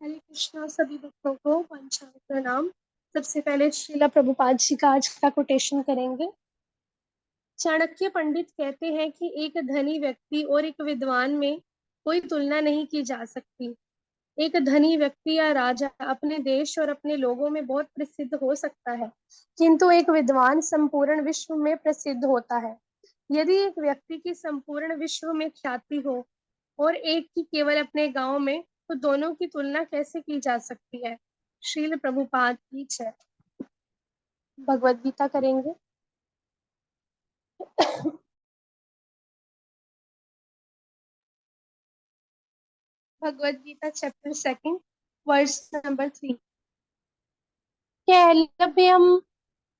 हरे कृष्णा सभी भक्तों को पंचांग प्रणाम। सबसे पहले श्रीला प्रभुपाद जी का आज का कोटेशन करेंगे। चाणक्य पंडित कहते हैं कि एक धनी व्यक्ति और एक विद्वान में कोई तुलना नहीं की जा सकती। एक धनी व्यक्ति या राजा अपने देश और अपने लोगों में बहुत प्रसिद्ध हो सकता है, किंतु एक विद्वान संपूर्ण विश्व में प्रसिद्ध होता है। यदि एक व्यक्ति की संपूर्ण विश्व में ख्याति हो और एक की केवल अपने गांव में, तो दोनों की तुलना कैसे की जा सकती है। श्रील प्रभुपाद की जय। भगवद गीता करेंगे। Bhagavad Gita chapter 2 verse number 3। कैलभ्यम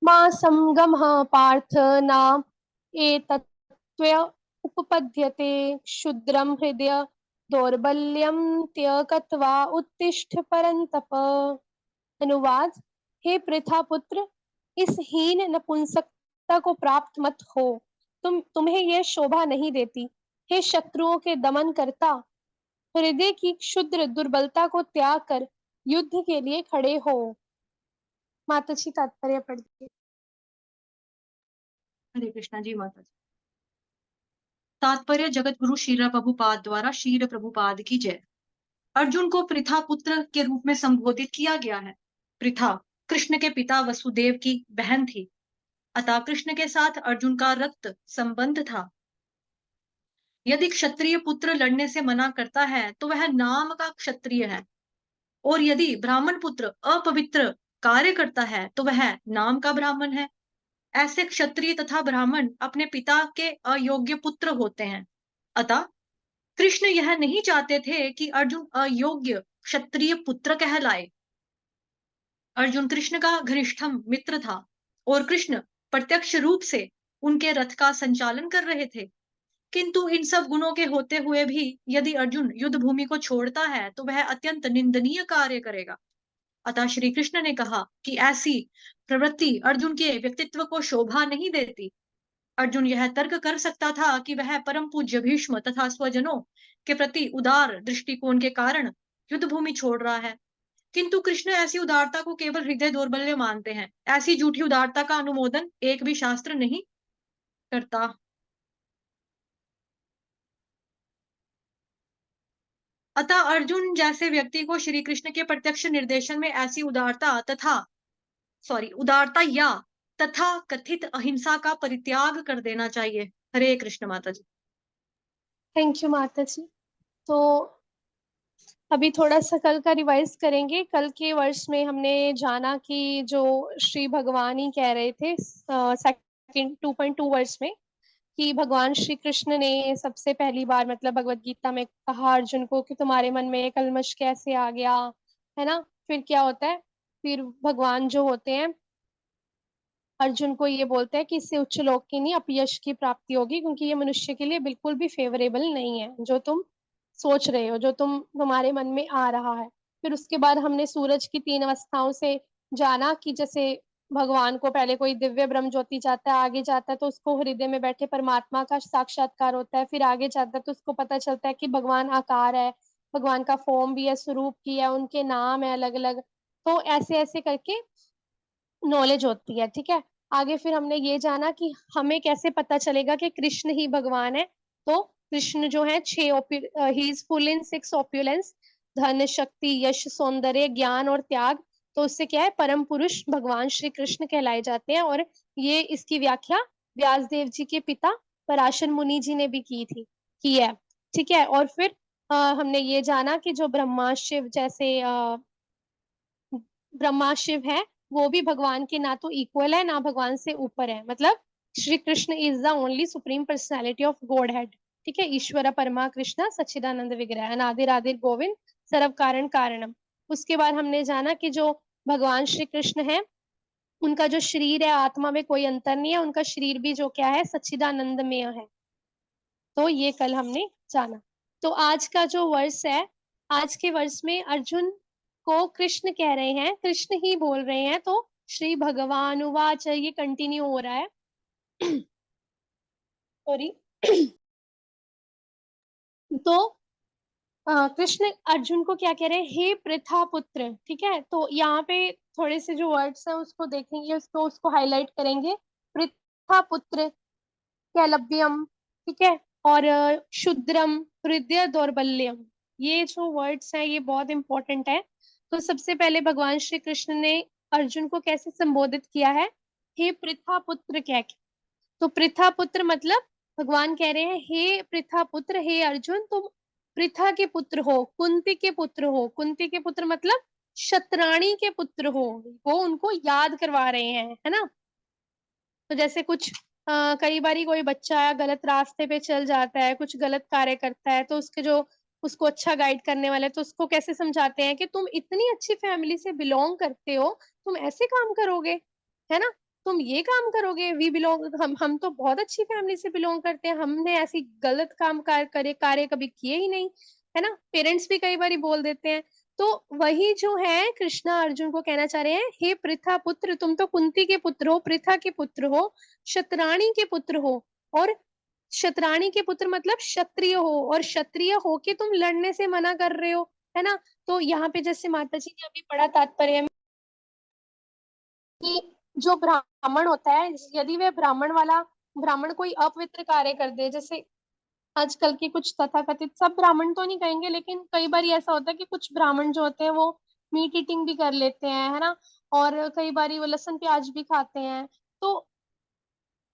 मां संगमः पार्थ नाम एतत्त्वय उपपद्यते क्षुद्रम हृदय दौर्बल्यम त्यक्त्वा उत्तिष्ठ परंतप। अनुवाद। हे पृथा पुत्र, इस हीन नपुंसकता को प्राप्त मत हो। तुम्हें यह शोभा नहीं देती। हे शत्रुओं के दमन करता, हृदय की क्षुद्र दुर्बलता को त्याग कर युद्ध के लिए खड़े हो। माता जी तात्पर्य पढ़िए। हरे कृष्णा जी माता जी। तात्पर्य जगत गुरु शील प्रभुपाद द्वारा शील प्रभुपाद की जय। अर्जुन को पृथा पुत्र के रूप में संबोधित किया गया है। पृथा कृष्ण के पिता वसुदेव की बहन थी, अतः कृष्ण के साथ अर्जुन का रक्त संबंध था। यदि क्षत्रिय पुत्र लड़ने से मना करता है तो वह नाम का क्षत्रिय है, और यदि ब्राह्मण पुत्र अपवित्र कार्य करता है तो वह नाम का ब्राह्मण है। ऐसे क्षत्रिय तथा ब्राह्मण अपने पिता के अयोग्य पुत्र होते हैं। अतः कृष्ण यह नहीं चाहते थे कि अर्जुन अयोग्य क्षत्रिय पुत्र कहलाए। अर्जुन कृष्ण का घनिष्ठम मित्र था और कृष्ण प्रत्यक्ष रूप से उनके रथ का संचालन कर रहे थे। किंतु इन सब गुणों के होते हुए भी यदि अर्जुन युद्ध भूमि को छोड़ता है तो वह अत्यंत निंदनीय कार्य करेगा। अतः श्री कृष्ण ने कहा कि ऐसी प्रवृत्ति अर्जुन के व्यक्तित्व को शोभा नहीं देती। अर्जुन यह तर्क कर सकता था कि वह परम पूज्य भीष्म तथा स्वजनों के प्रति उदार दृष्टिकोण के कारण युद्ध भूमि छोड़ रहा है, किंतु कृष्ण ऐसी उदारता को केवल हृदय दौर्बल्य मानते हैं। ऐसी झूठी उदारता का अनुमोदन एक भी शास्त्र नहीं करता। अतः अर्जुन जैसे व्यक्ति को श्री कृष्ण के प्रत्यक्ष निर्देशन में ऐसी उदारता या तथा कथित अहिंसा का परित्याग कर देना चाहिए। हरे कृष्ण माता जी। थैंक यू माता जी। तो अभी थोड़ा सा कल का रिवाइज करेंगे। कल के वर्ष में हमने जाना कि जो श्री भगवान ही कह रहे थे सेकंड 2.2 वर्ष में कि भगवान श्री कृष्ण ने सबसे पहली बार मतलब भगवत गीता में कहा अर्जुन को कि तुम्हारे मन में कलमश कैसे आ गया, है ना। फिर क्या होता है, फिर भगवान जो होते हैं अर्जुन को ये बोलते हैं कि इससे उच्च लोक की नहीं अपयश की प्राप्ति होगी, क्योंकि ये मनुष्य के लिए बिल्कुल भी फेवरेबल नहीं है जो तुम सोच रहे हो, जो तुम्हारे मन में आ रहा है। फिर उसके बाद हमने सूरज की 3 अवस्थाओं से जाना कि जैसे भगवान को पहले कोई दिव्य ब्रह्म ज्योति जाता है, आगे जाता है तो उसको हृदय में बैठे परमात्मा का साक्षात्कार होता है, फिर आगे जाता है तो उसको पता चलता है कि भगवान आकार है, भगवान का फॉर्म भी है, स्वरूप की है, उनके नाम है अलग अलग। तो ऐसे ऐसे करके नॉलेज होती है, ठीक है। आगे फिर हमने ये जाना कि हमें कैसे पता चलेगा कि कृष्ण ही भगवान है। तो कृष्ण जो है he is full in 6 opulence, धन शक्ति यश सौंदर्य ज्ञान और त्याग। तो उससे क्या है, परम पुरुष भगवान श्री कृष्ण कहलाए जाते हैं। और ये इसकी व्याख्या व्यास देव जी के पिता पराशर मुनि जी ने भी की है, ठीक है। और फिर हमने ये जाना कि जो ब्रह्मा शिव जैसे ब्रह्मा शिव है वो भी भगवान के ना तो इक्वल है ना भगवान से ऊपर है। मतलब Shri Krishna is the only supreme personality of God head, ठीक है। ईश्वर परमा कृष्ण सच्चिदानंद विग्रह अनादिर आदिर गोविंद सर्व कारण कारणम। उसके बाद हमने जाना कि जो भगवान श्री कृष्ण है उनका जो शरीर है आत्मा में कोई अंतर नहीं है, उनका शरीर भी जो क्या है सच्चिदानंदमय है। तो ये कल हमने जाना। तो आज का जो वर्ष है, आज के वर्ष में अर्जुन को कृष्ण कह रहे हैं, कृष्ण ही बोल रहे हैं। तो श्री भगवान उवाच ये कंटिन्यू हो रहा है। सॉरी। तो कृष्ण अर्जुन को क्या कह रहे हैं, हे पृथा पुत्र, ठीक है। तो यहाँ पे थोड़े से जो वर्ड्स हैं उसको देखेंगे, उसको हाईलाइट करेंगे। पृथा पुत्र, कैलव्यम, ठीक है, और शूद्रम, हृदय दौर्बल्यम, ये जो वर्ड्स हैं ये बहुत इंपॉर्टेंट है। तो सबसे पहले भगवान श्री कृष्ण ने अर्जुन को कैसे संबोधित किया है, हे पृथा पुत्र कह के। तो पृथा पुत्र मतलब भगवान कह रहे हैं, हे पृथा पुत्र, हे अर्जुन, तुम पृथा के पुत्र हो, कुंती के पुत्र हो। कुंती के पुत्र मतलब शतराणी के पुत्र हो। वो उनको याद करवा रहे हैं, है ना। तो जैसे कुछ कई बारी कोई बच्चा गलत रास्ते पे चल जाता है, कुछ गलत कार्य करता है, तो उसके जो उसको अच्छा गाइड करने वाले, तो उसको कैसे समझाते हैं कि तुम इतनी अच्छी फैमिली से बिलोंग करते हो, तुम ऐसे काम करोगे, है ना, तुम ये काम करोगे। वी बिलोंग, हम तो बहुत अच्छी फैमिली से बिलोंग करते हैं, हमने ऐसी गलत काम कार्य कभी किए ही नहीं, है ना। पेरेंट्स भी कई बारी बोल देते हैं। तो वही जो है कृष्णा अर्जुन को कहना चाह रहे हैं, हे पृथा पुत्र, तुम तो कुंती के पुत्र हो, पृथा के पुत्र हो, शतराणी के पुत्र हो। और शतराणी के पुत्र मतलब क्षत्रिय हो, और क्षत्रिय हो के तुम लड़ने से मना कर रहे हो, है ना। तो यहाँ पे जैसे माता जी ने अभी पढ़ा तात्पर्य में कि जो ब्राह्मण होता है, यदि वह ब्राह्मण कोई अपवित्र कार्य कर दे, जैसे आजकल के कुछ तथाकथित, सब ब्राह्मण तो नहीं कहेंगे, लेकिन कई बार ऐसा होता है कि कुछ ब्राह्मण जो होते हैं वो मीट ईटिंग भी कर लेते हैं, है ना। और कई बार वो लहसुन प्याज भी खाते हैं। तो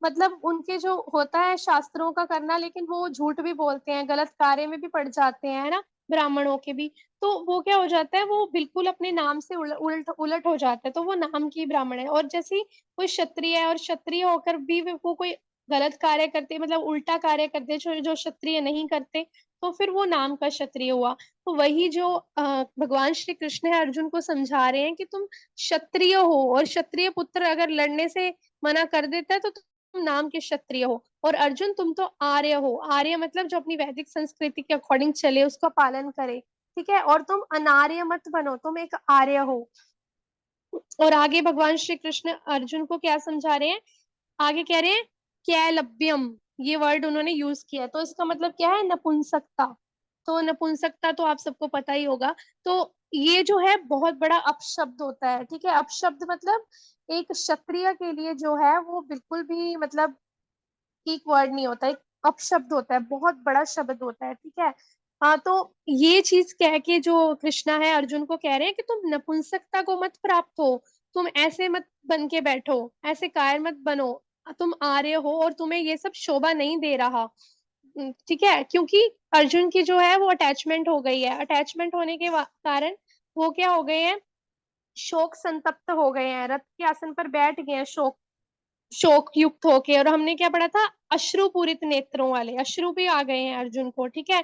मतलब उनके जो होता है शास्त्रों का करना, लेकिन वो झूठ भी बोलते हैं, गलत कार्य में भी पड़ जाते हैं, है ना, ब्राह्मणों के भी। तो वो क्या हो जाता है, वो बिल्कुल अपने नाम से उल्ट उलट हो जाता है, तो वो नाम की ब्राह्मण है। और जैसे ही कोई क्षत्रिय है, और क्षत्रिय होकर भी वो कोई गलत कार्य करते, मतलब उल्टा कार्य करते, जो जो क्षत्रिय नहीं करते, तो फिर वो नाम का क्षत्रिय हुआ। तो वही जो भगवान श्री कृष्ण है अर्जुन को समझा रहे हैं कि तुम क्षत्रिय हो, और क्षत्रिय पुत्र अगर लड़ने से मना कर देता है तो तुम नाम के क्षत्रिय हो। और अर्जुन तुम तो आर्य हो, आर्य मतलब जो अपनी वैदिक संस्कृति के अकॉर्डिंग चले, उसका पालन करे, ठीक है। और तुम अनार्य मत बनो, तुम एक आर्य हो। और आगे भगवान श्री कृष्ण अर्जुन को क्या समझा रहे हैं, आगे कह रहे हैं कैलव्यम, ये वर्ड उन्होंने यूज किया है। तो इसका मतलब क्या है, नपुंसकता। तो नपुंसकता तो आप सबको पता ही होगा। तो ये जो है बहुत बड़ा अपशब्द होता है, ठीक है। अपशब्द मतलब एक क्षत्रिय के लिए जो है वो बिल्कुल भी मतलब ठीक वर्ड नहीं होता, एक अपशब्द होता है, बहुत बड़ा शब्द होता है, ठीक है। हाँ, तो ये चीज कह के जो कृष्णा है अर्जुन को कह रहे हैं कि तुम नपुंसकता को मत प्राप्त हो, तुम ऐसे मत बन के बैठो, ऐसे कायर मत बनो, तुम आर्य हो और तुम्हें ये सब शोभा नहीं दे रहा। ठीक है, क्योंकि अर्जुन की जो है वो अटैचमेंट हो गई है, अटैचमेंट होने के कारण वो क्या हो गए हैं, शोक संतप्त हो गए हैं, रथ के आसन पर बैठ गए हैं, शोक शोक युक्त होके। और हमने क्या पढ़ा था, अश्रु पूरित नेत्रों वाले, अश्रु भी आ गए हैं अर्जुन को, ठीक है।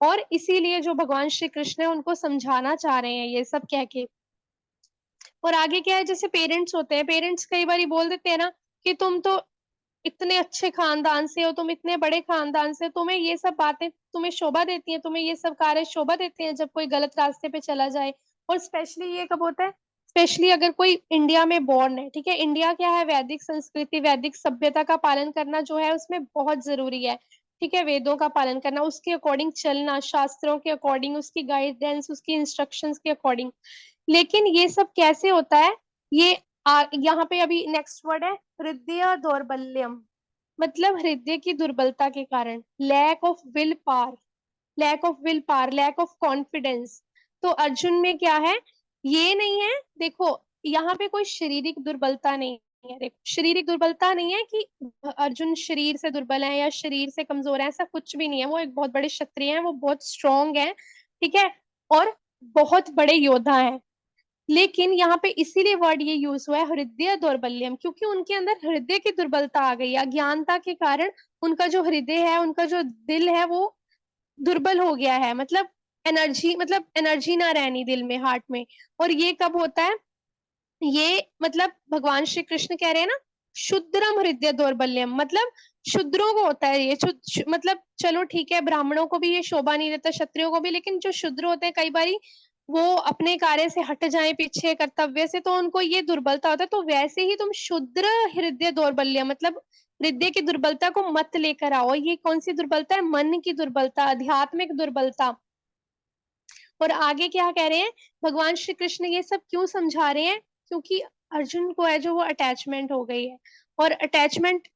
और इसीलिए जो भगवान श्री कृष्ण है उनको समझाना चाह रहे हैं ये सब कह के। और आगे क्या है, जैसे पेरेंट्स होते हैं, पेरेंट्स कई बार बोल देते हैं ना कि तुम तो इतने अच्छे खानदान से हो, तुम इतने बड़े खानदान से, तुम्हें ये सब बातें तुम्हें शोभा देती हैं, तुम्हें ये सब कार्य शोभा देते हैं जब कोई गलत रास्ते पे चला जाए। और स्पेशली ये कब होता है, स्पेशली अगर कोई इंडिया में बॉर्न है, ठीक है। इंडिया क्या है, वैदिक संस्कृति वैदिक सभ्यता का पालन करना जो है उसमें बहुत जरूरी है, ठीक है। वेदों का पालन करना, उसके अकॉर्डिंग चलना, शास्त्रों के अकॉर्डिंग, उसकी गाइडेंस, उसकी इंस्ट्रक्शंस के अकॉर्डिंग। लेकिन ये सब कैसे होता है, ये यहाँ पे अभी नेक्स्ट वर्ड है हृदय दौर्बल्यम, मतलब हृदय की दुर्बलता के कारण, lack of will power, lack of will power, lack of confidence. तो अर्जुन में क्या है, ये नहीं है, देखो यहाँ पे कोई शारीरिक दुर्बलता नहीं है, देखो शारीरिक दुर्बलता नहीं है कि अर्जुन शरीर से दुर्बल है या शरीर से कमजोर है, ऐसा कुछ भी नहीं है। वो एक बहुत बड़े क्षत्रिय हैं, वो बहुत स्ट्रांग है, ठीक है, और बहुत बड़े योद्धा है। लेकिन यहाँ पे इसीलिए वर्ड ये यूज हुआ है हृदय दौर्बल्यम, क्योंकि उनके अंदर हृदय की दुर्बलता आ गई, अज्ञानता के कारण उनका जो हृदय है, उनका जो दिल है वो दुर्बल हो गया है। मतलब एनर्जी ना रहनी दिल में, हार्ट में। और ये कब होता है, ये मतलब भगवान श्री कृष्ण कह रहे हैं ना, शुद्रम हृदय दौर्बल्यम, मतलब शूद्रों को होता है ये मतलब चलो ठीक है, ब्राह्मणों को भी ये शोभा नहीं देता, क्षत्रियों को भी, लेकिन जो शूद्र होते हैं कई बारी वो अपने कार्य से हट जाए पीछे कर्तव्य से, तो उनको ये दुर्बलता होता है। तो वैसे ही तुम शुद्र हृदय दौर्बल्य मतलब हृदय की दुर्बलता को मत लेकर आओ। ये कौन सी दुर्बलता है, मन की दुर्बलता, आध्यात्मिक दुर्बलता, और आगे क्या कह रहे हैं भगवान श्री कृष्ण, ये सब क्यों समझा रहे हैं, क्योंकि अर्जुन को है जो वो अटैचमेंट हो गई है। और अटैचमेंट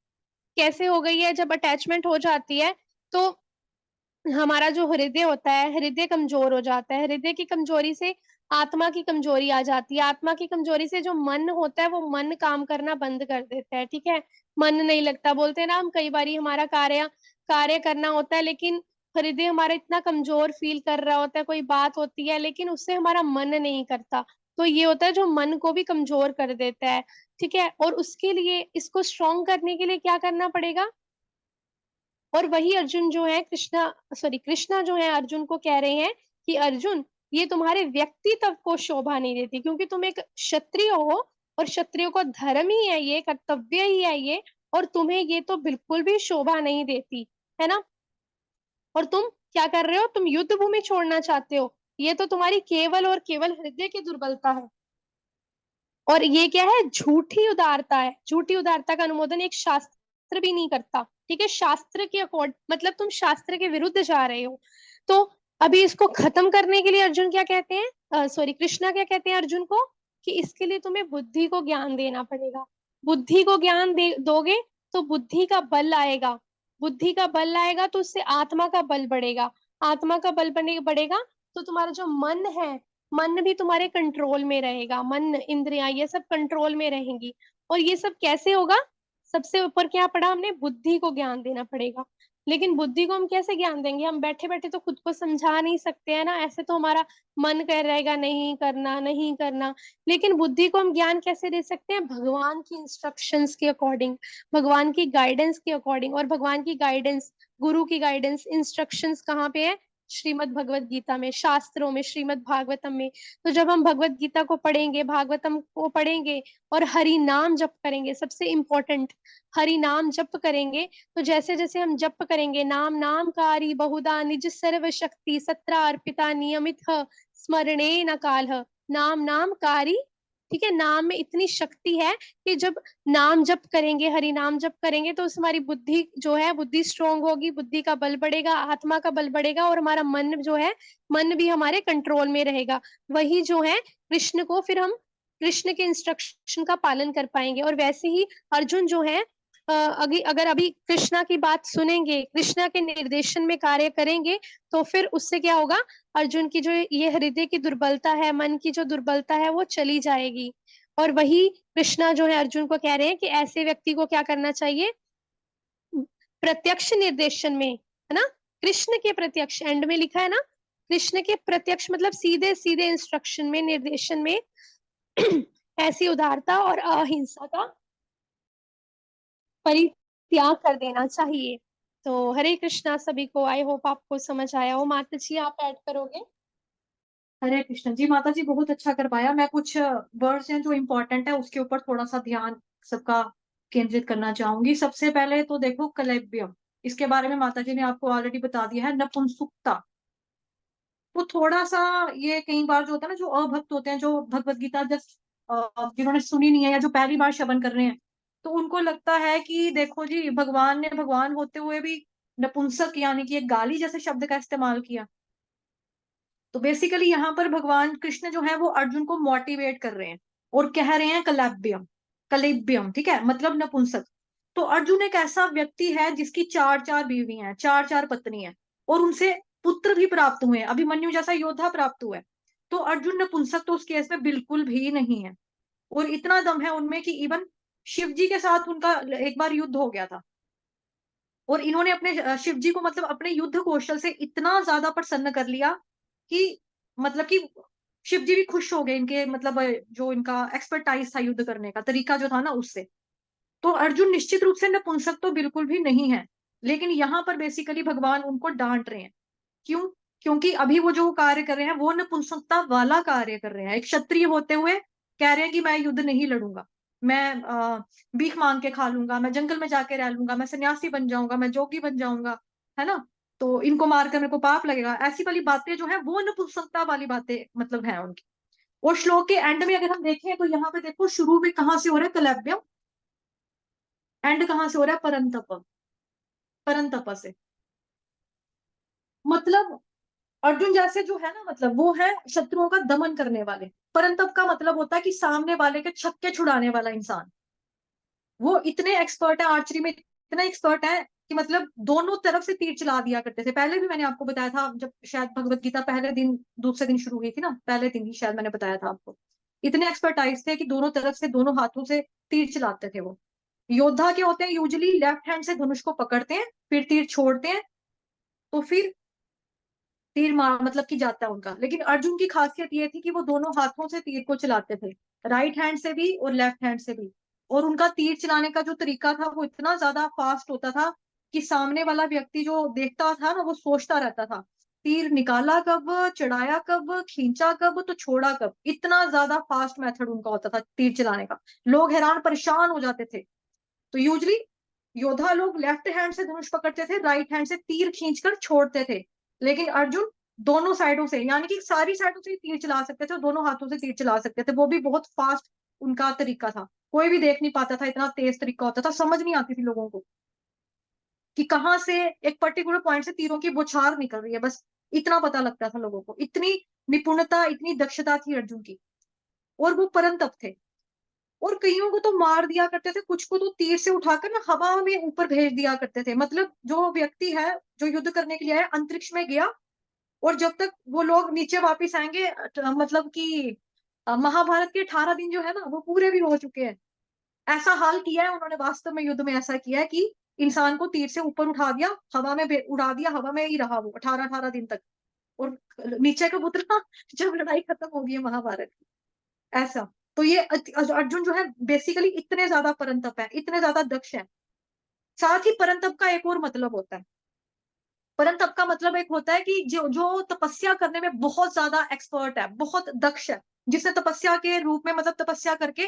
कैसे हो गई है, जब अटैचमेंट हो जाती है तो हमारा जो हृदय होता है, हृदय कमजोर हो जाता है। हृदय की कमजोरी से आत्मा की कमजोरी आ जाती है। आत्मा की कमजोरी से जो मन होता है वो मन काम करना बंद कर देता है, ठीक है। मन नहीं लगता, बोलते हैं ना हम, कई बारी हमारा कार्य कार्य करना होता है लेकिन हृदय हमारा इतना कमजोर फील कर रहा होता है, कोई बात होती है लेकिन उससे हमारा मन नहीं करता। तो ये होता है जो मन को भी कमजोर कर देता है, ठीक है। और उसके लिए, इसको स्ट्रॉन्ग करने के लिए क्या करना पड़ेगा। और वही अर्जुन जो है कृष्णा जो है अर्जुन को कह रहे हैं कि अर्जुन, ये तुम्हारे व्यक्तित्व को शोभा नहीं देती, क्योंकि तुम एक क्षत्रिय हो और क्षत्रियो को धर्म ही है ये, कर्तव्य ही है ये, और तुम्हें ये तो बिल्कुल भी शोभा नहीं देती, है ना। और तुम क्या कर रहे हो, तुम युद्ध भूमि छोड़ना चाहते हो, ये तो तुम्हारी केवल और केवल हृदय की दुर्बलता है। और ये क्या है, झूठी उदारता है। झूठी उदारता का अनुमोदन एक शास्त्र भी नहीं करता, ठीक है। शास्त्र के अकॉर्ड मतलब तुम शास्त्र के विरुद्ध जा रहे हो। तो अभी इसको खत्म करने के लिए अर्जुन क्या कहते हैं, सॉरी कृष्णा क्या कहते हैं अर्जुन को, कि इसके लिए तुम्हें बुद्धि को ज्ञान देना पड़ेगा। बुद्धि को ज्ञान दे दोगे तो बुद्धि का बल आएगा। बुद्धि का बल आएगा तो उससे आत्मा का बल बढ़ेगा। आत्मा का बल बने बढ़ेगा तो तुम्हारा जो मन है, मन भी तुम्हारे कंट्रोल में रहेगा। मन, इंद्रियां, ये सब कंट्रोल में रहेंगी। और ये सब कैसे होगा, सबसे ऊपर क्या पढ़ा हमने, बुद्धि को ज्ञान देना पड़ेगा। लेकिन बुद्धि को हम कैसे ज्ञान देंगे, हम बैठे बैठे तो खुद को समझा नहीं सकते हैं ना, ऐसे तो हमारा मन कह रहेगा नहीं करना नहीं करना। लेकिन बुद्धि को हम ज्ञान कैसे दे सकते हैं, भगवान की इंस्ट्रक्शंस के अकॉर्डिंग, भगवान की गाइडेंस के अकॉर्डिंग। और भगवान की गाइडेंस, गुरु की गाइडेंस, इंस्ट्रक्शंस कहाँ पे है, श्रीमद् भगवत गीता में, शास्त्रों में, श्रीमद् भागवतम में। तो जब हम भगवत गीता को पढ़ेंगे, भागवतम को पढ़ेंगे और हरि नाम जप करेंगे, सबसे इंपॉर्टेंट हरि नाम जप करेंगे, तो जैसे जैसे हम जप करेंगे, नाम नामकारी बहुधा निज सर्व शक्ति सत्रा अर्पिता नियमित स्मरणे न काल, नाम नामकारी, ठीक है। नाम में इतनी शक्ति है कि जब नाम जप करेंगे, हरि नाम जप करेंगे, तो उस हमारी बुद्धि जो है, बुद्धि स्ट्रोंग होगी, बुद्धि का बल बढ़ेगा, आत्मा का बल बढ़ेगा, और हमारा मन जो है, मन भी हमारे कंट्रोल में रहेगा। वही जो है कृष्ण को फिर हम कृष्ण के इंस्ट्रक्शन का पालन कर पाएंगे। और वैसे ही अर्जुन जो है, अगर अभी कृष्णा की बात सुनेंगे, कृष्णा के निर्देशन में कार्य करेंगे, तो फिर उससे क्या होगा, अर्जुन की जो ये हृदय की दुर्बलता है, मन की जो दुर्बलता है, वो चली जाएगी। और वही कृष्णा जो है अर्जुन को कह रहे हैं कि ऐसे व्यक्ति को क्या करना चाहिए, प्रत्यक्ष निर्देशन में, है ना, कृष्ण के प्रत्यक्ष, एंड में लिखा है ना, कृष्ण के प्रत्यक्ष मतलब सीधे सीधे इंस्ट्रक्शन में, निर्देशन में ऐसी उदारता और अहिंसा का परित्याग कर देना चाहिए। तो हरे कृष्णा सभी को, आई होप आपको समझ आया हो। माता जी आप ऐड करोगे। हरे कृष्ण जी। माता जी बहुत अच्छा कर पाया। मैं कुछ वर्ड्स हैं जो इम्पोर्टेंट है उसके ऊपर थोड़ा सा ध्यान सबका केंद्रित करना चाहूंगी। सबसे पहले तो देखो कलेब्यम, इसके बारे में माता जी ने आपको ऑलरेडी बता दिया है। नपुंसकता, तो थोड़ा सा ये कई बार जो होता है ना, जो अभक्त होते हैं, जो भगवत गीता जस्ट जिन्होंने सुनी नहीं है या जो पहली बार श्रवण कर रहे हैं, तो उनको लगता है कि देखो जी, भगवान ने भगवान होते हुए भी नपुंसक यानी कि एक गाली जैसे शब्द का इस्तेमाल किया। तो बेसिकली यहाँ पर भगवान कृष्ण जो है वो अर्जुन को मोटिवेट कर रहे हैं और कह रहे हैं कलेब्यम, कलेब्यम, ठीक है, मतलब नपुंसक। तो अर्जुन एक ऐसा व्यक्ति है जिसकी चार चार बीवी हैं, चार चार पत्नी हैं, और उनसे पुत्र भी प्राप्त हुए हैं, अभिमन्यु जैसा योद्धा प्राप्त हुआ है। तो अर्जुन नपुंसक तो उस केस में बिल्कुल भी नहीं है। और इतना दम है उनमें कि इवन शिव जी के साथ उनका एक बार युद्ध हो गया था। और इन्होंने अपने शिव जी को मतलब अपने युद्ध कौशल से इतना ज्यादा प्रसन्न कर लिया कि मतलब कि शिव जी भी खुश हो गए इनके मतलब जो इनका एक्सपर्टाइज था युद्ध करने का तरीका जो था ना उससे। तो अर्जुन निश्चित रूप से नपुंसक तो बिल्कुल भी नहीं है। लेकिन यहाँ पर बेसिकली भगवान उनको डांट रहे हैं। क्यों? क्योंकि अभी वो जो कार्य कर रहे हैं वो नपुंसकता वाला कार्य कर रहे हैं। एक क्षत्रिय होते हुए कह रहे हैं कि मैं युद्ध नहीं लड़ूंगा, मैं भीख मांग के खा लूंगा, मैं जंगल में जाके रह लूंगा, मैं सन्यासी बन जाऊंगा, मैं जोगी बन जाऊंगा, है ना। तो इनको मारकर मेरे को पाप लगेगा, ऐसी वाली बातें जो है वो नपुंसकता वाली बातें मतलब है उनकी। और श्लोक के एंड में अगर हम देखें तो यहाँ पे देखो शुरू में कहाँ से हो रहा है कलव्यम, एंड कहाँ से हो रहा है परंतप, परंतप से। मतलब अर्जुन जैसे जो है ना, मतलब वो है शत्रुओं का दमन करने वाले। परंतप का मतलब होता है कि सामने वाले के छक्के छुड़ाने वाला इंसान। वो इतने एक्सपर्ट है आर्चरी में, इतना एक्सपर्ट है कि मतलब दोनों तरफ से तीर चला दिया करते थे। पहले भी मैंने आपको बताया था, जब शायद भगवत गीता पहले दिन दूसरे दिन शुरू हुई थी ना, पहले दिन ही शायद मैंने बताया था आपको। इतने एक्सपर्टाइज थे कि दोनों तरफ से दोनों हाथों से तीर चलाते थे वो। योद्धा क्या होते हैं, यूजुअली लेफ्ट हैंड से धनुष को पकड़ते हैं, फिर तीर छोड़ते हैं, तो फिर तीर मार मतलब कि जाता है उनका। लेकिन अर्जुन की खासियत ये थी कि वो दोनों हाथों से तीर को चलाते थे, राइट हैंड से भी और लेफ्ट हैंड से भी। और उनका तीर चलाने का जो तरीका था वो इतना ज्यादा फास्ट होता था कि सामने वाला व्यक्ति जो देखता था ना, वो सोचता रहता था तीर निकाला कब, चढ़ाया कब, खींचा कब, तो छोड़ा कब। इतना ज्यादा फास्ट मेथड उनका होता था तीर चलाने का। लोग हैरान परेशान हो जाते थे। तो यूजली योद्धा लोग लेफ्ट हैंड से धनुष पकड़ते थे, राइट हैंड से तीर खींचकर छोड़ते थे। लेकिन अर्जुन दोनों साइडों से, यानी कि सारी साइडों से तीर चला सकते थे और दोनों हाथों से तीर चला सकते थे। वो भी बहुत फास्ट उनका तरीका था। कोई भी देख नहीं पाता था, इतना तेज तरीका होता था। समझ नहीं आती थी लोगों को कि कहाँ से एक पर्टिकुलर पॉइंट से तीरों की बौछार निकल रही है, बस इतना पता लगता था लोगों को। इतनी निपुणता, इतनी दक्षता थी अर्जुन की। और वो परम तप थे। और कईयों को तो मार दिया करते थे, कुछ को तो तीर से उठाकर ना हवा में ऊपर भेज दिया करते थे। मतलब जो व्यक्ति है जो युद्ध करने के लिए आया, अंतरिक्ष में गया, और जब तक वो लोग नीचे वापस आएंगे, मतलब कि महाभारत के 18 दिन जो है ना वो पूरे भी हो चुके हैं। ऐसा हाल किया है उन्होंने, वास्तव में युद्ध में ऐसा किया है कि इंसान को तीर से ऊपर उठा दिया, हवा में उड़ा दिया, हवा में ही रहा वो 18-18 दिन तक। और नीचे का उतरा जब लड़ाई खत्म हो गई है महाभारत की। ऐसा। तो ये अर्जुन जो है बेसिकली इतने ज्यादा परंतप है, इतने ज्यादा दक्ष है। साथ ही परंतप का एक और मतलब होता है। परंतप का मतलब एक होता है कि जो जो तपस्या करने में बहुत ज्यादा एक्सपर्ट है, बहुत दक्ष है, जिसने तपस्या के रूप में मतलब तपस्या करके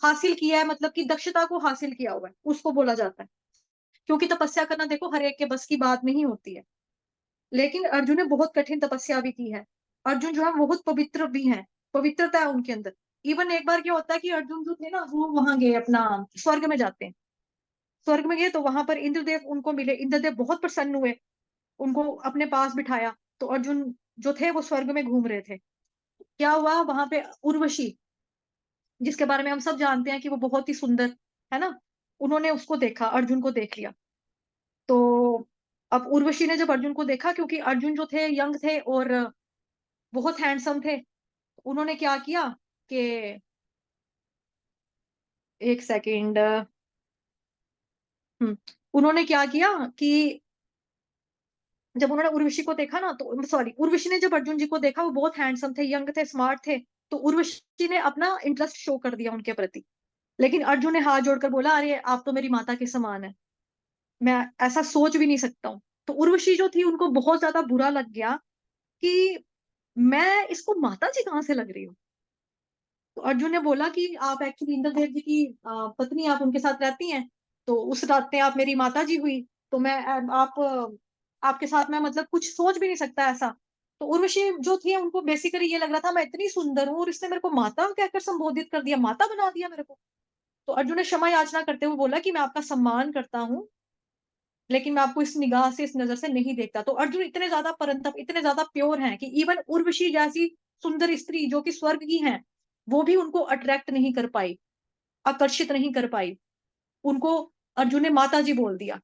हासिल किया है, मतलब कि दक्षता को हासिल किया हुआ है, उसको बोला जाता है। क्योंकि तपस्या करना देखो हर एक के बस की बात नहीं होती है। लेकिन अर्जुन ने बहुत कठिन तपस्या भी की है। अर्जुन जो है बहुत पवित्र भी है, पवित्रता है उनके अंदर। इवन एक बार क्या होता है कि अर्जुन जो थे ना वो वहां गए, अपना स्वर्ग में जाते हैं। स्वर्ग में गए तो वहां पर इंद्रदेव उनको मिले। इंद्रदेव बहुत प्रसन्न हुए, उनको अपने पास बिठाया। तो अर्जुन जो थे वो स्वर्ग में घूम रहे थे। क्या हुआ वहां पे, उर्वशी, जिसके बारे में हम सब जानते हैं कि वो बहुत ही सुंदर है ना, उन्होंने उसको देखा, अर्जुन को देख लिया। तो अब उर्वशी ने जब अर्जुन को देखा, क्योंकि अर्जुन जो थे यंग थे और बहुत हैंडसम थे, उन्होंने क्या किया कि, एक सेकेंड, उन्होंने क्या किया कि जब उन्होंने उर्वशी को देखा ना, तो सॉरी, उर्वशी ने जब अर्जुन जी को देखा, वो बहुत हैंडसम थे, यंग थे, स्मार्ट थे। तो उर्वशी ने अपना इंटरेस्ट शो कर दिया उनके प्रति। लेकिन अर्जुन ने हाथ जोड़कर बोला, अरे आप तो मेरी माता के समान है, मैं ऐसा सोच भी नहीं सकता हूँ। तो उर्वशी जो थी उनको बहुत ज्यादा बुरा लग गया कि मैं इसको माता जी कहाँ से लग रही हूँ। तो अर्जुन ने बोला कि आप एक्चुअली इंद्रदेव जी की पत्नी, आप उनके साथ रहती हैं, तो उस रात में आप मेरी माता जी हुई। तो मैं आप आपके साथ मैं मतलब कुछ सोच भी नहीं सकता ऐसा। तो उर्वशी जो थी उनको बेसिकली ये लग रहा था मैं इतनी सुंदर हूँ और इसने मेरे को माता कहकर संबोधित कर दिया, माता बना दिया मेरे को। तो अर्जुन ने क्षमा याचना करते हुए बोला कि मैं आपका सम्मान करता हूँ, लेकिन मैं आपको इस निगाह से, इस नजर से नहीं देखता। तो अर्जुन इतने ज्यादा परंतप, इतने ज्यादा प्योर हैं कि इवन उर्वशी जैसी सुंदर स्त्री जो कि स्वर्ग की हैं, वो भी उनको अट्रैक्ट नहीं कर पाई, आकर्षित नहीं कर पाई। उनको अर्जुन ने माता जी बोल दिया।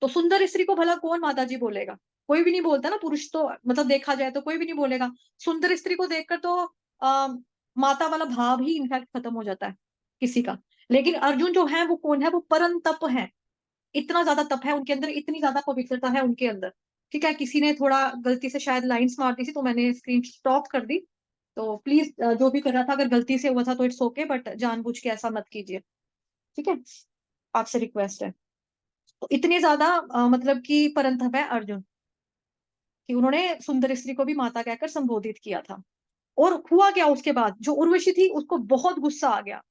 तो सुंदर स्त्री को भला कौन माता जी बोलेगा? कोई भी नहीं बोलता ना, पुरुष तो मतलब देखा जाए तो कोई भी नहीं बोलेगा। सुंदर स्त्री को देखकर तो आ, माता वाला भाव ही इनफैक्ट खत्म हो जाता है किसी का। लेकिन अर्जुन जो है वो कौन है, वो परम तप है। इतना ज्यादा तप है उनके अंदर, इतनी ज्यादा पवित्रता है उनके अंदर। ठीक है, किसी ने थोड़ा गलती से शायद लाइंस मार दी थी, तो मैंने स्क्रीन स्टॉप कर दी। तो प्लीज जो भी कर रहा था, अगर गलती से हुआ था तो इट्स ओके, बट जानबूझ के ऐसा मत कीजिए। ठीक है, आपसे रिक्वेस्ट है। तो इतनी ज्यादा मतलब कि परंतप है अर्जुन कि उन्होंने सुंदर स्त्री को भी माता कहकर संबोधित किया था। और हुआ क्या उसके बाद, जो उर्वशी थी उसको बहुत गुस्सा आ गया।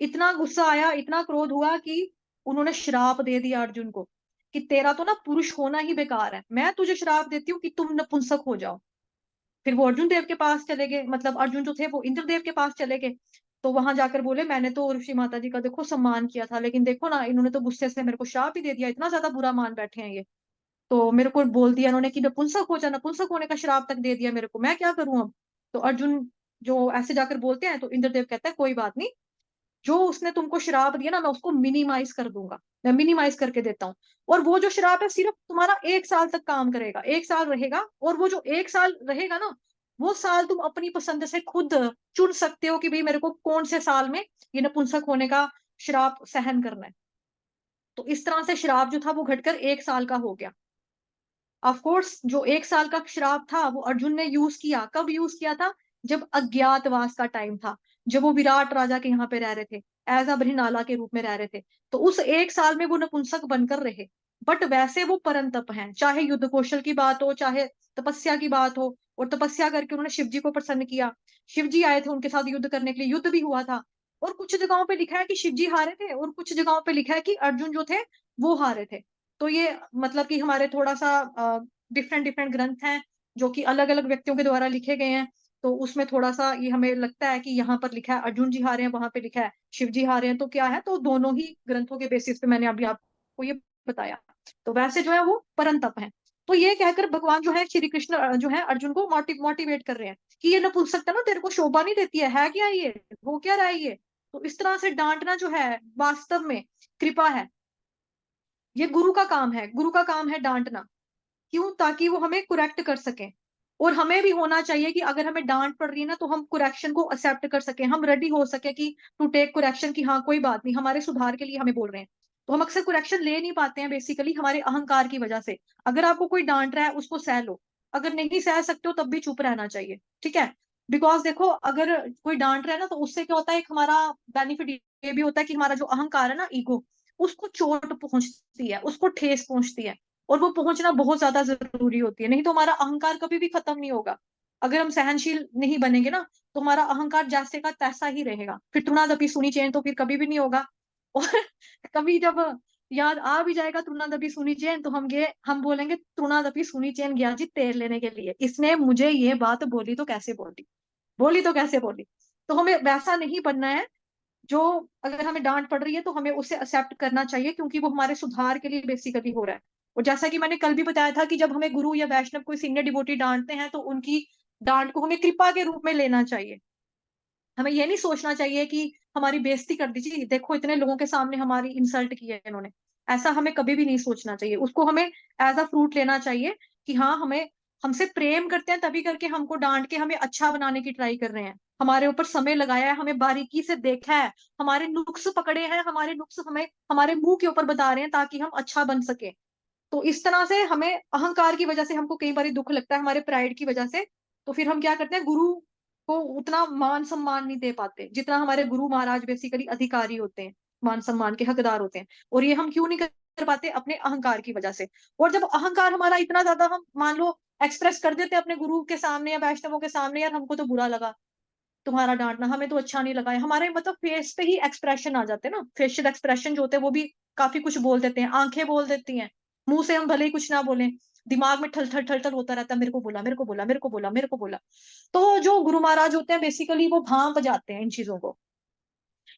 इतना गुस्सा आया, इतना क्रोध हुआ कि उन्होंने श्राप दे दिया अर्जुन को कि तेरा तो ना पुरुष होना ही बेकार है, मैं तुझे श्राप देती हूँ कि तुम नपुंसक हो जाओ। फिर वो अर्जुन देव के पास चले गए, मतलब अर्जुन जो थे वो इंद्रदेव के पास चले गए। तो वहां जाकर बोले, मैंने तो ऋषि माता जी का देखो सम्मान किया था, लेकिन देखो ना इन्होंने तो गुस्से से मेरे को श्राप ही दे दिया, इतना ज्यादा बुरा मान बैठे हैं ये। तो मेरे को बोल दिया उन्होंने कि नपुंसक हो जा, नपुंसक होने का श्राप तक दे दिया मेरे को, मैं क्या करूं अब। तो अर्जुन जो ऐसे जाकर बोलते हैं, तो इंद्रदेव कहता है कोई बात नहीं, जो उसने तुमको श्राप दिया ना, मैं उसको मिनिमाइज कर दूंगा, मैं मिनिमाइज करके देता हूँ। और वो जो श्राप है सिर्फ तुम्हारा 1 साल तक काम करेगा, 1 साल रहेगा, और वो जो 1 साल रहेगा ना, वो साल तुम अपनी पसंद से खुद चुन सकते हो कि भाई मेरे को कौन से साल में ये नपुंसक होने का श्राप सहन करना है। तो इस तरह से श्राप जो था वो घटकर 1 साल का हो गया। ऑफ कोर्स जो 1 साल का श्राप था वो अर्जुन ने यूज किया, कब यूज किया था, जब अज्ञातवास का टाइम था, जब वो विराट राजा के यहाँ पे रह रहे थे, एज अ बृहनाला के रूप में रह रहे थे। तो उस 1 साल में वो नपुंसक बनकर रहे। बट वैसे वो परंतप हैं, चाहे युद्ध कौशल की बात हो, चाहे तपस्या की बात हो। और तपस्या करके उन्होंने शिव जी को प्रसन्न किया, शिव जी आए थे उनके साथ युद्ध करने के लिए, युद्ध भी हुआ था। और कुछ जगहों पे लिखा है कि शिव जी हारे थे, और कुछ जगहों पे लिखा है कि अर्जुन जो थे वो हारे थे। तो ये मतलब कि हमारे थोड़ा सा डिफरेंट डिफरेंट ग्रंथ हैं जो कि अलग अलग व्यक्तियों के द्वारा लिखे गए हैं। तो उसमें थोड़ा सा ये हमें लगता है कि यहाँ पर लिखा है अर्जुन जी हारे हैं, वहां पे लिखा है शिव जी हारे हैं, तो क्या है, तो दोनों ही ग्रंथों के बेसिस पे मैंने अभी आपको ये बताया। तो वैसे जो है वो परंतप है। तो ये कहकर भगवान जो है श्री कृष्ण जो है अर्जुन को मोटिवेट कर रहे हैं कि ये नपुंसकता ना तेरे को शोभा नहीं देती है क्या ये, हो क्या रहा है ये। तो इस तरह से डांटना जो है वास्तव में कृपा है, ये गुरु का काम है, गुरु का काम है डांटना। क्यों, ताकि वो हमें कुरेक्ट कर सके। और हमें भी होना चाहिए कि अगर हमें डांट पड़ रही है ना, तो हम कुरेक्शन को एक्सेप्ट कर सके, हम रेडी हो सके कि टू टेक कुरेक्शन, की हाँ कोई बात नहीं, हमारे सुधार के लिए हमें बोल रहे हैं। तो हम अक्सर कुरेक्शन ले नहीं पाते हैं बेसिकली हमारे अहंकार की वजह से। अगर आपको कोई डांट रहा है उसको सह लो, अगर नहीं सह सकते हो तब भी चुप रहना चाहिए, ठीक है। बिकॉज देखो अगर कोई डांट रहा है ना, तो उससे क्या होता है, एक हमारा बेनिफिट ये भी होता है कि हमारा जो अहंकार है ना, ईगो, उसको चोट पहुंचती है, उसको ठेस पहुंचती है। और वो पहुंचना बहुत ज्यादा जरूरी होती है, नहीं तो हमारा अहंकार कभी भी खत्म नहीं होगा। अगर हम सहनशील नहीं बनेंगे ना, तो हमारा अहंकार जैसे का तैसा ही रहेगा, फिर तृणादपि सुनी चैन तो फिर कभी भी नहीं होगा। और कभी जब याद आ भी जाएगा तृणादपि सुनी चैन, तो हम बोलेंगे तृणादपि सुनी चैन गया जी तेल लेने के लिए, इसने मुझे ये बात बोली तो कैसे बोली, बोली तो कैसे बोली। तो हमें वैसा नहीं बनना है। जो अगर हमें डांट पड़ रही है तो हमें उसे एक्सेप्ट करना चाहिए, क्योंकि वो हमारे सुधार के लिए बेसिकली हो रहा है। और जैसा कि मैंने कल भी बताया था कि जब हमें गुरु या वैष्णव कोई सीनियर डिवोटी डांटते हैं, तो उनकी डांट को हमें कृपा के रूप में लेना चाहिए। हमें ये नहीं सोचना चाहिए कि हमारी बेइज्जती कर दीजिए, देखो इतने लोगों के सामने हमारी इंसल्ट की है इन्होंने। ऐसा हमें कभी भी नहीं सोचना चाहिए, उसको हमें एज अ फ्रूट लेना चाहिए कि हाँ हमें हमसे प्रेम करते हैं, तभी करके हमको डांट के हमें अच्छा बनाने की ट्राई कर रहे हैं, हमारे ऊपर समय लगाया है, हमें बारीकी से देखा है, हमारे नुक्स पकड़े हैं, हमारे नुक्स हमें हमारे मुंह के ऊपर बता रहे हैं ताकि हम अच्छा बन सके। तो इस तरह से हमें अहंकार की वजह से हमको कई बार दुख लगता है, हमारे प्राइड की वजह से। तो फिर हम क्या करते हैं, गुरु को उतना मान सम्मान नहीं दे पाते जितना हमारे गुरु महाराज बेसिकली अधिकारी होते हैं, मान सम्मान के हकदार होते हैं। और ये हम क्यों नहीं कर पाते, अपने अहंकार की वजह से। और जब अहंकार हमारा इतना ज्यादा हम मान लो एक्सप्रेस कर देते हैं अपने गुरु के सामने या वैष्णवों के सामने, यार हमको तो बुरा लगा तुम्हारा डांटना, हमें तो अच्छा नहीं लगा है, हमारे मतलब फेस पे ही एक्सप्रेशन आ जाते हैं ना, फेशियल एक्सप्रेशन जो होते हैं वो भी काफी कुछ बोल देते हैं, आंखें बोल देती हैं, मुंह से हम भले ही कुछ ना बोले, दिमाग में ठल ठल ठल ठल होता रहता है, मेरे को बोला, मेरे को बोला, मेरे को बोला, मेरे को बोला। तो जो गुरु महाराज होते हैं बेसिकली वो भांप जाते हैं इन चीजों को।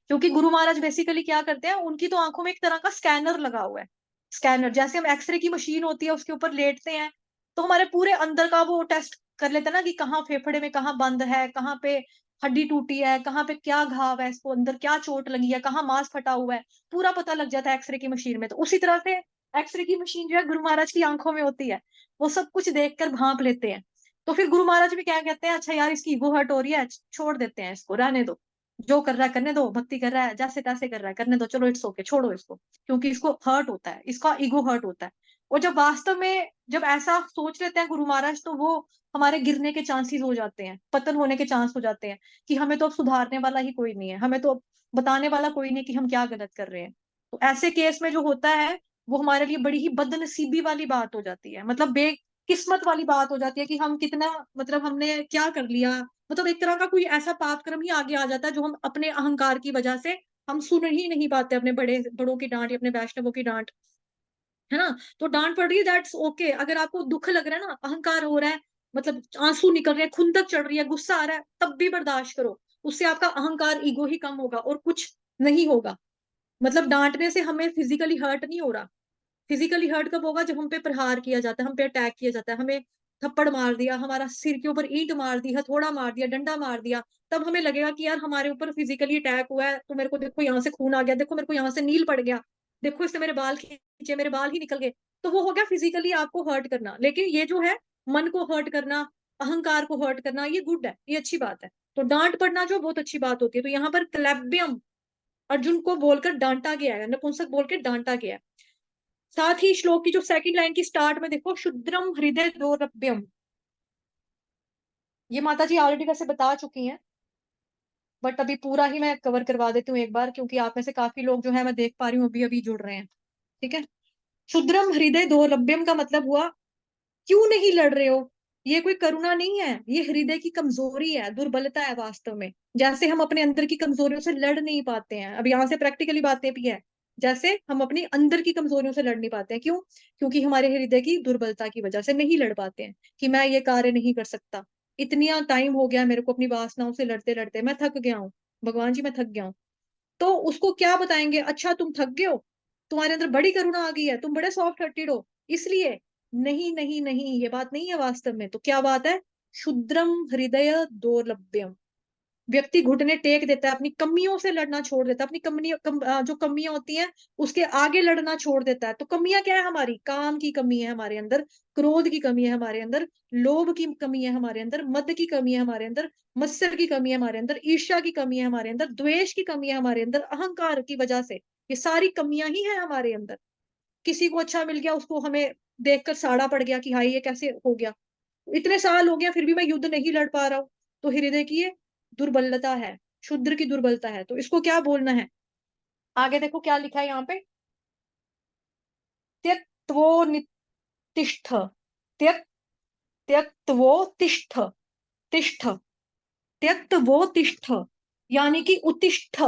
क्योंकि गुरु महाराज बेसिकली क्या करते हैं, उनकी तो आंखों में एक तरह का स्कैनर लगा हुआ है। स्कैनर जैसे हम एक्सरे की मशीन होती है उसके ऊपर लेटते हैं, तो हमारे पूरे अंदर का वो टेस्ट कर लेते हैं ना, कि कहाँ फेफड़े में कहाँ बंद है, कहाँ पे हड्डी टूटी है, कहाँ पे क्या घाव है, इसको अंदर क्या चोट लगी है, कहाँ मांस फटा हुआ है, पूरा पता लग जाता है एक्सरे की मशीन में। तो उसी तरह से एक्सरे की मशीन जो है गुरु महाराज की आंखों में होती है, वो सब कुछ देख कर भांप लेते हैं। तो फिर गुरु महाराज भी क्या कहते हैं, अच्छा यार इसकी ईगो हर्ट हो रही है, छोड़ देते हैं इसको, रहने दो, जो कर रहा है करने दो, भक्ति कर रहा है जैसे तैसे कर रहा है करने दो, चलो इट्स ओके, छोड़ो इसको, क्योंकि इसको हर्ट होता है, इसका ईगो हर्ट होता है। और जब वास्तव में जब ऐसा सोच लेते हैं गुरु महाराज, तो वो हमारे गिरने के चांसेस हो जाते हैं, पतन होने के चांस हो जाते हैं, कि हमें तो अब सुधारने वाला ही कोई नहीं है, हमें तो अब बताने वाला कोई नहीं कि हम क्या गलत कर रहे हैं। तो ऐसे केस में जो होता है, वो हमारे लिए बड़ी ही बदनसीबी वाली बात हो जाती है, मतलब बेकिस्मत वाली बात हो जाती है कि हम कितना, मतलब हमने क्या कर लिया, मतलब एक तरह का कोई ऐसा पाप कर्म ही आगे आ जाता है जो हम अपने अहंकार की वजह से हम सुन ही नहीं पाते, अपने बड़ों की डांट या अपने वैष्णवों की डांट, है ना। तो डांट पड़ रही है, दैट्स ओके। अगर आपको दुख लग रहा है ना, अहंकार हो रहा है, मतलब आंसू निकल रहे हैं, खुंदक चढ़ रही है, गुस्सा आ रहा है, तब भी बर्दाश्त करो। उससे आपका अहंकार ईगो ही कम होगा और कुछ नहीं होगा। मतलब डांटने से हमें फिजिकली हर्ट नहीं हो रहा, फिजिकली हर्ट कब होगा? जब हम पे प्रहार किया जाता है, हम पे अटैक किया जाता है, हमें थप्पड़ मार दिया, हमारा सिर के ऊपर ईंट मार दी, हथौड़ा मार दिया, डंडा मार दिया, तब हमें लगेगा कि यार हमारे ऊपर फिजिकली अटैक हुआ है, तो मेरे को देखो यहाँ से खून आ गया, देखो मेरे को यहाँ से नील पड़ गया, देखो इससे मेरे बाल खींचे, मेरे बाल ही निकल गए। तो वो हो गया फिजिकली आपको हर्ट करना। लेकिन ये जो है मन को हर्ट करना, अहंकार को हर्ट करना, ये गुड है, ये अच्छी बात है। तो डांट पड़ना जो बहुत अच्छी बात होती है। तो यहाँ पर क्लेब्यम, अर्जुन को बोलकर डांटा गया है, नपुंसक बोल के डांटा गया है। साथ ही श्लोक की जो सेकंड लाइन की स्टार्ट में देखो, शुद्रम हृदय दौरभ्यम, ये माता जी ऑलरेडी वैसे बता चुकी हैं, बट अभी पूरा ही मैं कवर करवा देती हूँ एक बार, क्योंकि आप में से काफी लोग जो है मैं देख पा रही हूँ अभी अभी जुड़ रहे हैं। ठीक है। शुद्रम हृदय दौर्लभ्यम का मतलब हुआ, क्यों नहीं लड़ रहे हो? ये कोई करुणा नहीं है, ये हृदय की कमजोरी है, दुर्बलता है वास्तव में। जैसे हम अपने अंदर की कमजोरियों से लड़ नहीं पाते हैं, अब यहाँ से प्रैक्टिकली बातें भी है, जैसे हम अपनी अंदर की कमजोरियों से लड़ नहीं पाते हैं। क्यों? क्योंकि हमारे हृदय की दुर्बलता की वजह से नहीं लड़ पाते हैं, कि मैं ये कार्य नहीं कर सकता, इतना टाइम हो गया मेरे को अपनी वासनाओं से लड़ते लड़ते, मैं थक गया हूँ, भगवान जी मैं थक गया हूँ। तो उसको क्या बताएंगे? अच्छा तुम थक गए हो, तुम्हारे अंदर बड़ी करुणा आ गई है, तुम बड़े सॉफ्ट हार्टेड हो, इसलिए। नहीं नहीं नहीं, ये बात नहीं है वास्तव में। तो क्या बात है? शुद्रम हृदय दौर्लभ्यम, व्यक्ति घुटने टेक देता है, अपनी कमियों से लड़ना छोड़ देता है, अपनी जो कमियां होती हैं उसके आगे लड़ना छोड़ देता है। तो कमियां क्या है हमारी? काम की कमी है हमारे अंदर, क्रोध की कमी है हमारे अंदर, लोभ की कमी है हमारे अंदर, मद की कमी है हमारे अंदर, मत्सर की कमी है हमारे अंदर, ईर्ष्या की कमी है हमारे अंदर, द्वेष की कमी है हमारे अंदर, अहंकार की वजह से। ये सारी कमियां ही है हमारे अंदर। किसी को अच्छा मिल गया, उसको हमें देखकर साड़ा पड़ गया कि हाय ये कैसे हो गया, इतने साल हो गया फिर भी मैं युद्ध नहीं लड़ पा रहा हूँ। तो हृदय की ये दुर्बलता है, शुद्र की दुर्बलता है। तो इसको क्या बोलना है? आगे देखो क्या लिखा है यहाँ पे, त्यक्त्वो नितिष्ठ, त्यक त्यक्त्वो तिष्ठ, तिष्ठ, त्यक्त्वो तिष्ठ, यानी कि उत्तिष्ठ।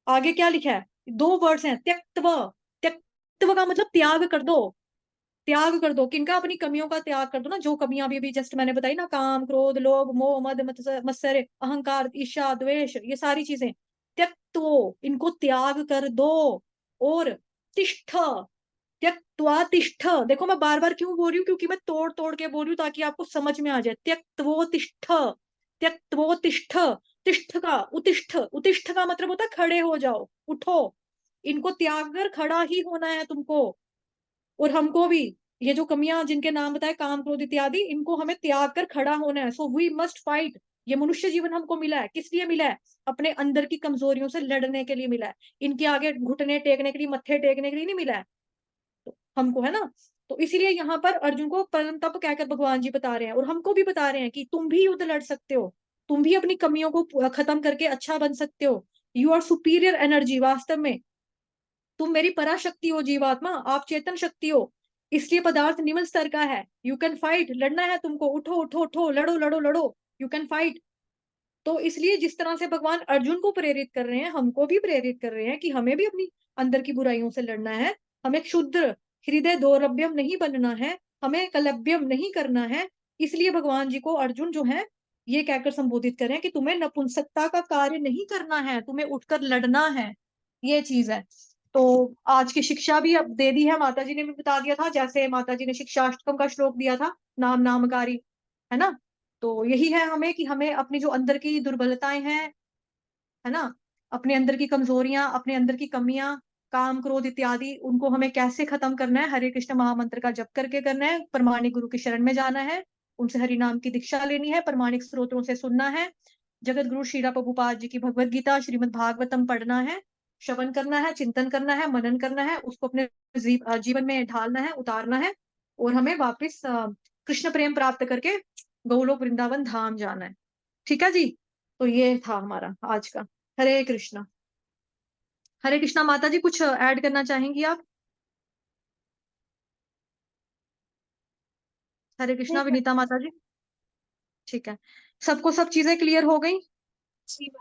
आगे क्या लिखा है? दो वर्ड्स हैं, त्यक्त्व। त्यक्त्व का मतलब त्याग कर दो, त्याग कर दो। किनका? अपनी कमियों का त्याग कर दो ना, जो कमियां अभी अभी जस्ट मैंने बताई ना, काम क्रोध लोभ मोह मद मत्सर अहंकार ईर्ष्या द्वेष, ये सारी चीजें त्यक्तो, इनको त्याग कर दो। और तिष्ठ, त्यक्त्वा तिष्ठ, देखो मैं बार बार क्यों बोल रही हूँ, क्योंकि मैं तोड़ तोड़ के बोल रही हूँ ताकि आपको समझ में आ जाए। त्यक्त्वो तिष्ठ, त्यक्त्वो तिष्ठ, तिष्ठ का उत्तिष्ठ, उत्तिष्ठ का मतलब होता है खड़े हो जाओ, उठो। इनको त्याग कर खड़ा ही होना है तुमको। और हमको भी ये जो कमियां जिनके नाम बताए, काम क्रोध इत्यादि, इनको हमें त्याग कर खड़ा होना है। So we must fight. ये मनुष्य जीवन हमको मिला है, किस लिए मिला है? अपने अंदर की कमजोरियों से लड़ने के लिए मिला है। इनके आगे घुटने टेकने के लिए, मत्थे टेकने के लिए नहीं मिला है हमको, है ना। तो इसीलिए यहाँ पर अर्जुन को परम तप कहकर भगवान जी बता रहे हैं, और हमको भी बता रहे हैं कि तुम भी युद्ध लड़ सकते हो, तुम भी अपनी कमियों को खत्म करके अच्छा बन सकते हो। यू आर सुपीरियर एनर्जी, वास्तव में तुम मेरी पराशक्ति हो जीवात्मा, आप चेतन शक्ति हो। इसलिए पदार्थ निम्न स्तर का है। यू कैन फाइट, लड़ना है तुमको, उठो उठो उठो, लड़ो लड़ो लड़ो, यू कैन फाइट। तो इसलिए जिस तरह से भगवान अर्जुन को प्रेरित कर रहे हैं, हमको भी प्रेरित कर रहे हैं कि हमें भी अपनी अंदर की बुराइयों से लड़ना है। हमें क्षुद्र हृदय दौर्लभ्यम नहीं बनना है, हमें कलभ्यम नहीं करना है। इसलिए भगवान जी को अर्जुन जो है ये कहकर संबोधित करें कि तुम्हें नपुंसकता का कार्य नहीं करना है, तुम्हें उठकर लड़ना है। ये चीज है। तो आज की शिक्षा भी अब दे दी है, माता जी ने भी बता दिया था, जैसे माता जी ने शिक्षाष्टकम का श्लोक दिया था, नाम नामकारी, है ना। तो यही है हमें कि हमें अपनी जो अंदर की दुर्बलताएं हैं, है ना, अपने अंदर की कमजोरियां, अपने अंदर की कमियां, काम क्रोध इत्यादि, उनको हमें कैसे खत्म करना है? हरे कृष्ण महामंत्र का जप करके करना है, प्रमाणिक गुरु की शरण में जाना है, उनसे हरि नाम की दीक्षा लेनी है, प्रमाणिक स्रोतों से सुनना है, जगत गुरु श्रीला प्रभुपाद जी की भगवत गीता श्रीमद् भागवतम पढ़ना है, श्रवण करना है, चिंतन करना है, मनन करना है, उसको अपने जीवन में ढालना है, उतारना है, और हमें वापिस कृष्ण प्रेम प्राप्त करके गोलोक वृंदावन धाम जाना है। ठीक है जी। तो ये था हमारा आज का। हरे कृष्णा। हरे कृष्णा। माता जी कुछ ऐड करना चाहेंगी आप? हरे कृष्णा नहीं, विनीता माता जी। ठीक है। सबको सब चीजें क्लियर हो गई? जी